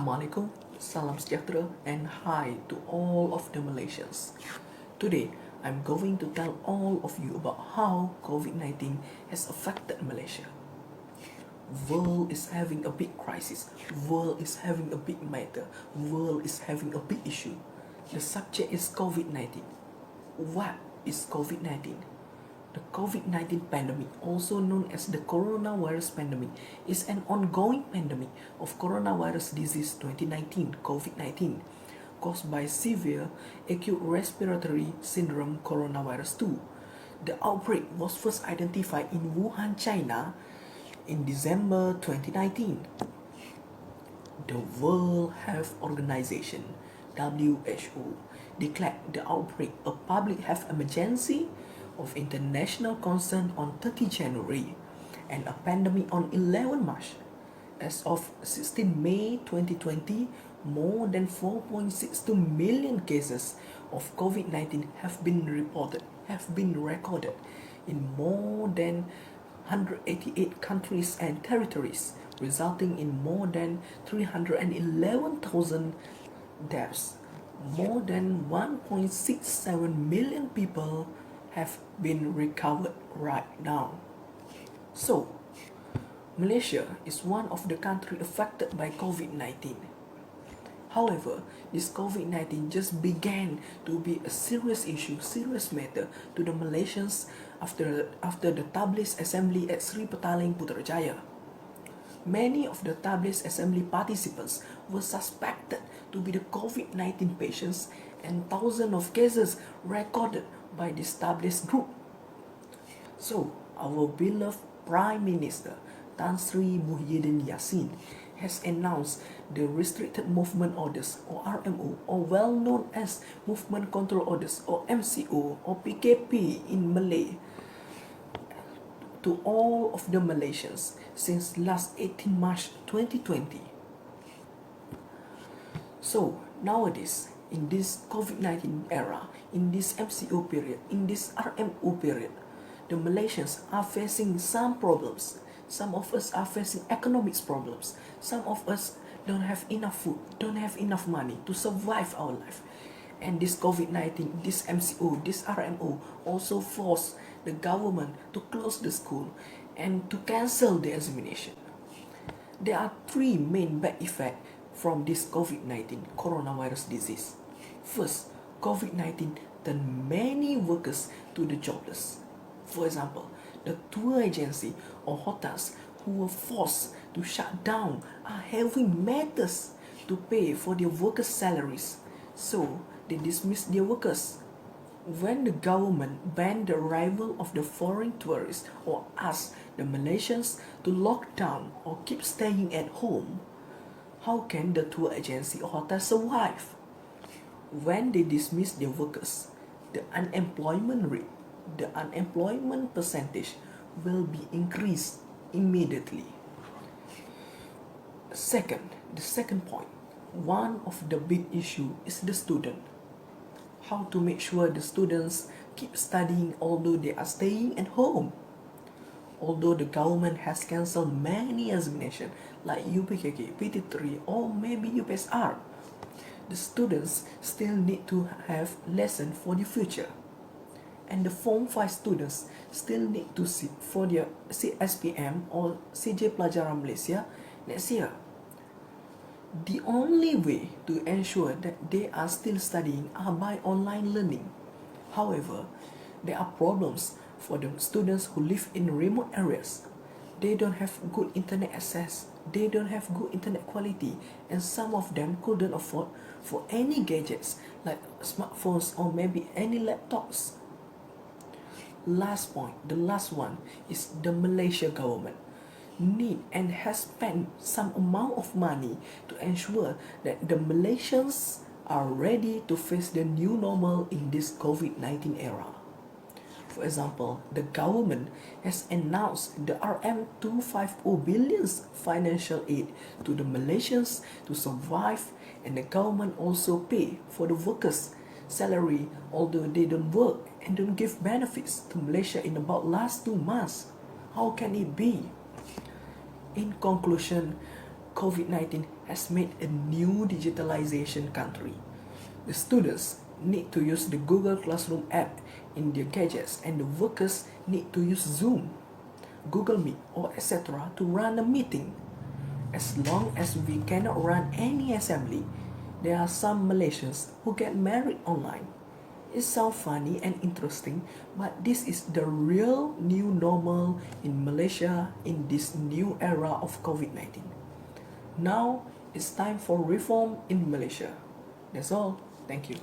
Assalamualaikum, salam sejahtera, and hi to all of the Malaysians. Today, I'm going to tell all of you about how COVID-19 has affected Malaysia. World is having a big crisis. World is having a big matter. World is having a big issue. The subject is COVID-19. What is COVID-19? The COVID-19 pandemic, also known as the coronavirus pandemic, is an ongoing pandemic of coronavirus disease 2019 (COVID-19) caused by severe acute respiratory syndrome coronavirus 2. The outbreak was first identified in Wuhan, China in December 2019. The World Health Organization (WHO) declared the outbreak a public health emergency of international concern on 30 January and a pandemic on 11 March. As of 16 May 2020, more than 4.62 million cases of COVID-19 have been recorded in more than 188 countries and territories, resulting in more than 311,000 deaths. More than 1.67 million people have been recovered right now. So, Malaysia is one of the countries affected by COVID-19. However, this COVID-19 just began to be a serious issue, serious matter to the Malaysians after the Tablis Assembly at Sri Petaling, Putrajaya. Many of the Tablis Assembly participants were suspected to be the COVID-19 patients, and thousands of cases recorded by the established group. So, our beloved Prime Minister Tan Sri Muhyiddin Yassin has announced the Restricted Movement Orders or RMO, or well known as Movement Control Orders or MCO or PKP in Malay, to all of the Malaysians since last 18 March 2020. So, nowadays, in this COVID-19 era, in this MCO period, in this RMO period, the Malaysians are facing some problems. Some of us are facing economics problems. Some of us don't have enough food, don't have enough money to survive our life. And this COVID-19, this MCO, this RMO also forced the government to close the school and to cancel the examination. There are three main bad effects from this COVID-19 coronavirus disease. First, COVID-19 turned many workers to the jobless. For example, the tour agency or hotels who were forced to shut down are having matters to pay for their workers' salaries, so they dismiss their workers. When the government banned the arrival of the foreign tourists or asked the Malaysians to lock down or keep staying at home, how can the tour agency or hotel survive? When they dismiss their workers, the unemployment rate, the unemployment percentage will be increased immediately. The second point, one of the big issue is the student. How to make sure the students keep studying although they are staying at home. Although the government has cancelled many examinations like UPKK, PT3 or maybe UPSR, the students still need to have lesson for the future. And the Form 5 students still need to sit for their SPM or CJ Pelajaran Malaysia next year. The only way to ensure that they are still studying are by online learning. However, there are problems for the students who live in remote areas. They don't have good internet access, they don't have good internet quality, and some of them couldn't afford for any gadgets like smartphones or maybe any laptops. The last one is the Malaysia government need and has spent some amount of money to ensure that the Malaysians are ready to face the new normal in this COVID-19 era. For example, the government has announced the RM250 billions financial aid to the Malaysians to survive, and the government also pay for the workers' salary although they don't work and don't give benefits to Malaysia in about last 2 months. How can it be? In conclusion, COVID-19 has made a new digitalization country. The students need to use the Google Classroom app in their gadgets, and the workers need to use Zoom, Google Meet, or etc. to run a meeting. As long as we cannot run any assembly, there are some Malaysians who get married online. It sounds funny and interesting, but this is the real new normal in Malaysia in this new era of COVID-19. Now it's time for reform in Malaysia. That's all. Thank you.